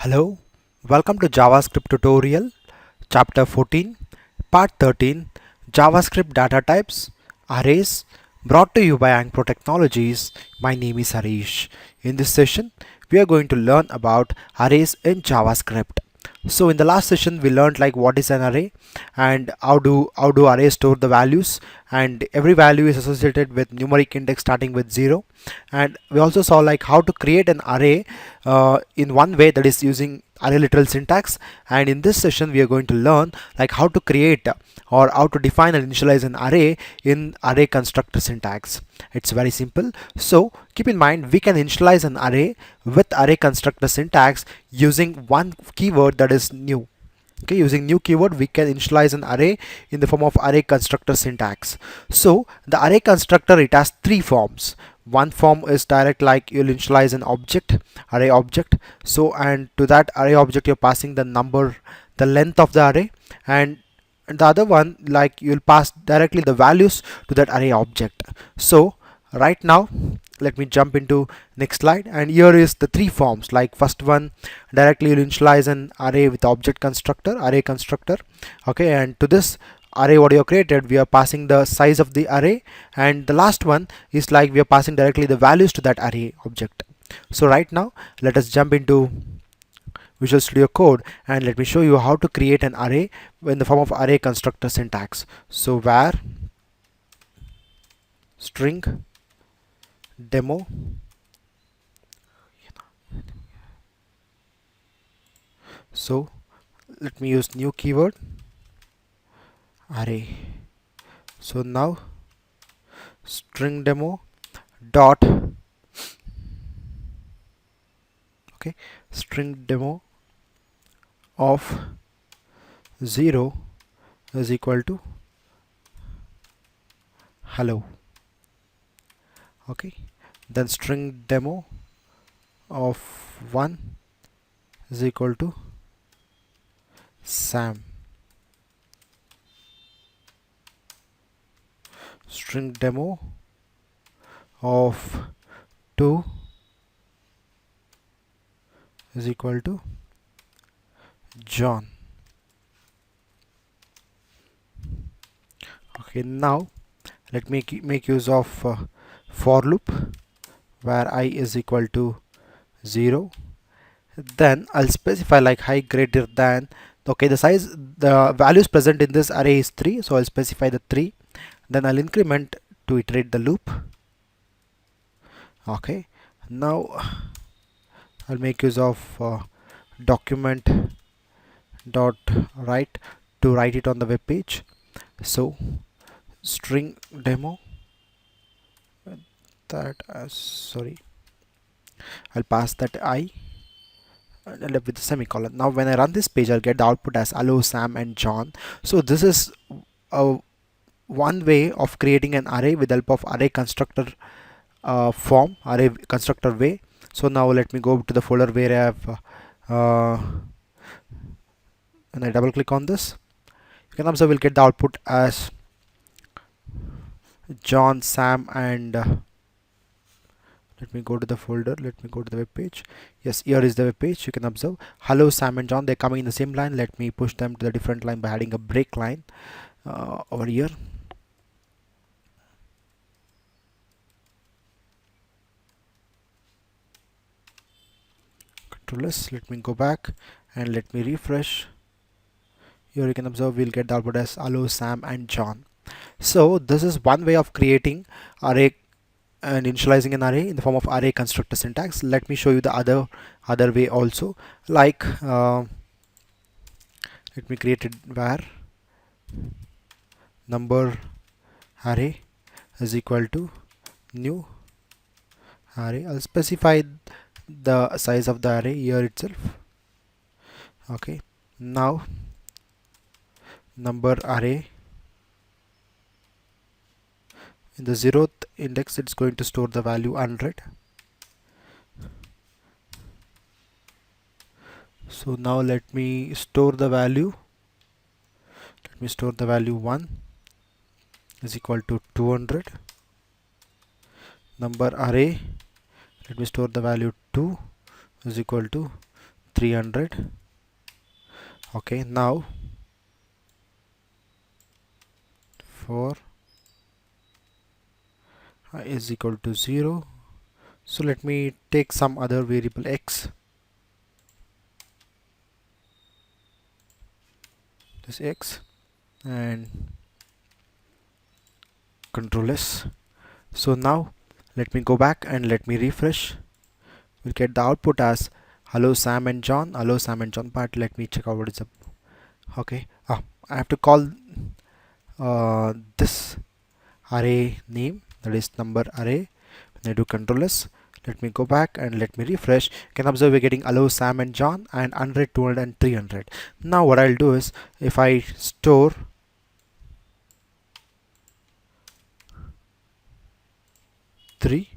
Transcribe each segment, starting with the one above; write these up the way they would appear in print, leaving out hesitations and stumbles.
Hello, welcome to JavaScript tutorial, chapter 14, part 13, JavaScript data types, arrays, brought to you by Ankpro Technologies. My name is Harish. In this session, we are going to learn about arrays in JavaScript. So in the last session, we learned like what is an array and how do arrays store the values, and every value is associated with numeric index starting with 0. And we also saw like how to create an array in one way, that is using array literal syntax. And in this session we are going to learn like how to create or how to define and initialize an array in array constructor syntax. It's very simple. So keep in mind, we can initialize an array with array constructor syntax using one keyword, that is new. Okay, using new keyword we can initialize an array in the form of array constructor syntax. So the array constructor, it has three forms. One form is direct, like you'll initialize an object, array object. So and to that array object you're passing the number, the length of the array. And the other one, like you'll pass directly the values to that array object. So right now let me jump into next slide, and here is the three forms. Like first one, directly you'll initialize an array with object constructor, array constructor. Okay, and to this array what you have created, we are passing the size of the array. And the last one is like we are passing directly the values to that array object. So right now let us jump into Visual Studio Code, and let me show you how to create an array in the form of array constructor syntax. So var string demo, so let me use new keyword array. So now string demo dot, okay, string demo of 0 is equal to hello. Okay, then string demo of 1 is equal to Sam. String demo of 2 is equal to John. Okay, now let me make use of for loop where I is equal to 0. Then I'll specify like I greater than, okay, the size, the values present in this array is 3, so I'll specify the 3. Then I'll increment to iterate the loop. Okay, now I'll make use of document dot write to write it on the web page. So string demo that sorry, I'll pass that I and left with the semicolon. Now when I run this page, I'll get the output as hello Sam and John. So this is one way of creating an array with the help of array constructor form, array constructor way. So now let me go to the folder where I have and I double click on this. You can observe we'll get the output as John, Sam, and let me go to the folder, let me go to the web page. Yes, here is the web page. You can observe hello Sam and John, they're coming in the same line. Let me push them to the different line by adding a break line over here. Control S, let me go back and let me refresh. Here you can observe we'll get the output as hello Sam and John. So this is one way of creating array and initializing an array in the form of array constructor syntax. Let me show you the other way also. Like let me create it var number array is equal to new array. I'll specify the size of the array here itself. Okay, now number array, in the 0th index it's going to store the value 100. So now let me store the value, let me store the value 1 is equal to 200. Number array, let me store the value 2 is equal to 300. Okay, now 4 is equal to 0. So let me take some other variable x, this x, and control S. So now let me go back and let me refresh. We'll get the output as hello Sam and John, hello Sam and John. But let me check out what is up. Okay, I have to call this array name, that is number array. When I do control S, let me go back and let me refresh. You can observe we're getting hello Sam and John and 100, 200 and 300. Now what I'll do is, if I store three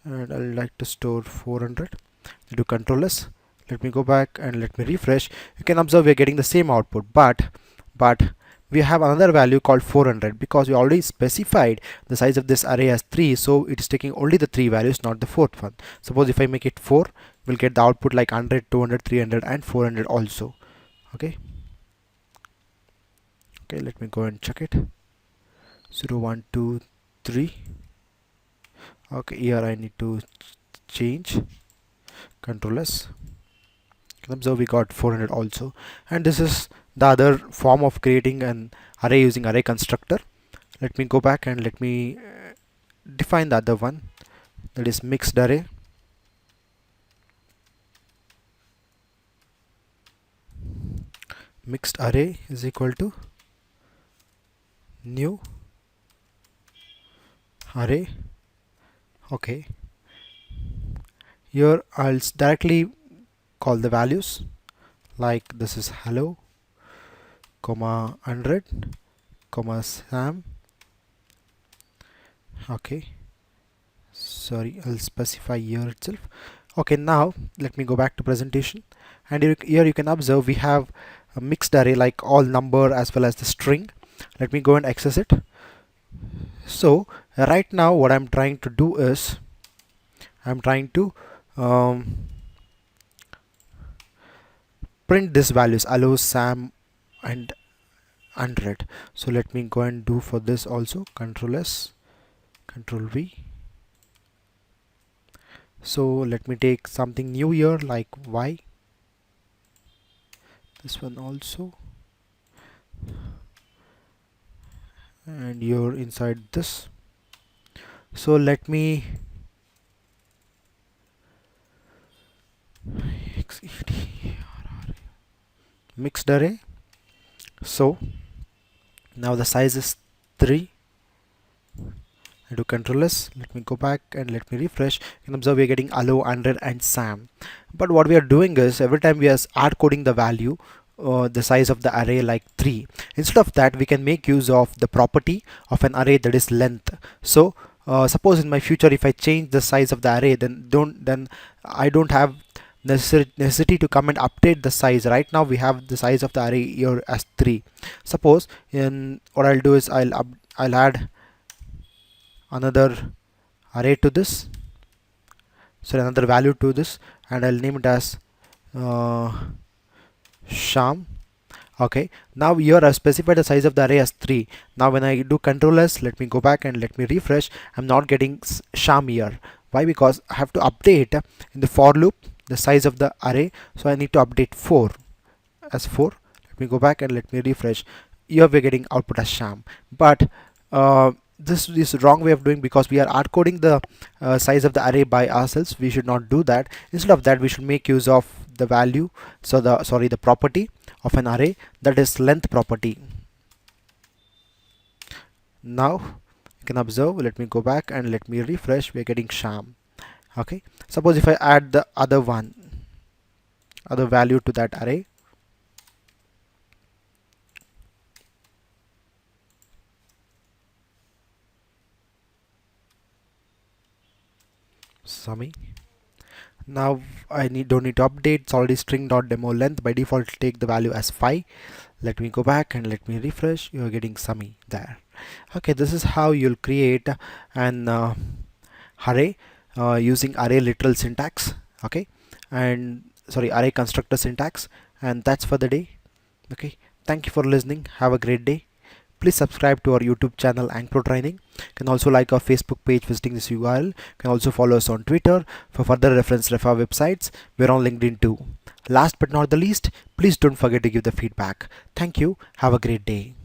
and I'd like to store 400, I do control S, let me go back and let me refresh. You can observe we're getting the same output, but we have another value called 400 because we already specified the size of this array as 3, so it is taking only the 3 values, not the fourth one. Suppose if I make it 4, we'll get the output like 100, 200, 300 and 400 also. Okay, let me go and check it. 0, 1, 2, 3. Okay, here I need to change. Control S. You can observe we got 400 also, and this is the other form of creating an array using array constructor. Let me go back and let me define the other one, that is mixed array. Mixed array is equal to new array. Okay, here I'll directly call the values like this is hello, comma 100, comma Sam. Okay, sorry, I'll specify here itself. Okay, now let me go back to presentation, and here you can observe we have a mixed array like all number as well as the string. Let me go and access it. So right now what I'm trying to do is I'm trying to print this values hello Sam and 100. So let me go and do for this also. Control S, Control V. So let me take something new here like Y, this one also, and you're inside this. So let me mixed array. So now the size is 3. I do control S, let me go back and let me refresh. You can observe we are getting hello, 100 and Sam. But what we are doing is every time we are hard coding the value, the size of the array like 3, instead of that we can make use of the property of an array, that is length. So suppose in my future if I change the size of the array, then I don't have necessity to come and update the size. Right now we have the size of the array here as 3. Suppose in what I'll do is I'll add another array to this, so another value to this, and I'll name it as Sham. Okay, now here I specified the size of the array as 3. Now when I do control S, let me go back and let me refresh. I'm not getting Sham here. Why? Because I have to update in the for loop the size of the array, so I need to update 4 as 4. Let me go back and let me refresh. Here we're getting output as Sham, but this is wrong way of doing because we are hard coding the size of the array by ourselves. We should not do that. Instead of that we should make use of the value, so the property of an array, that is length property. Now you can observe, let me go back and let me refresh, we are getting Sham. Okay, suppose if I add the other value to that array, Sami. Now I don't need to update, it's already string.demo length. By default take the value as 5. Let me go back and let me refresh. You're getting Sami there. Okay, this is how you'll create an array using array literal syntax. Okay, and array constructor syntax. And that's for the day. Okay, thank you for listening. Have a great day. Please subscribe to our YouTube channel Ankpro Training. You can also like our Facebook page visiting this URL. You can also follow us on Twitter. For further reference, refer websites. We're on LinkedIn too. Last but not the least, please don't forget to give the feedback. Thank you. Have a great day.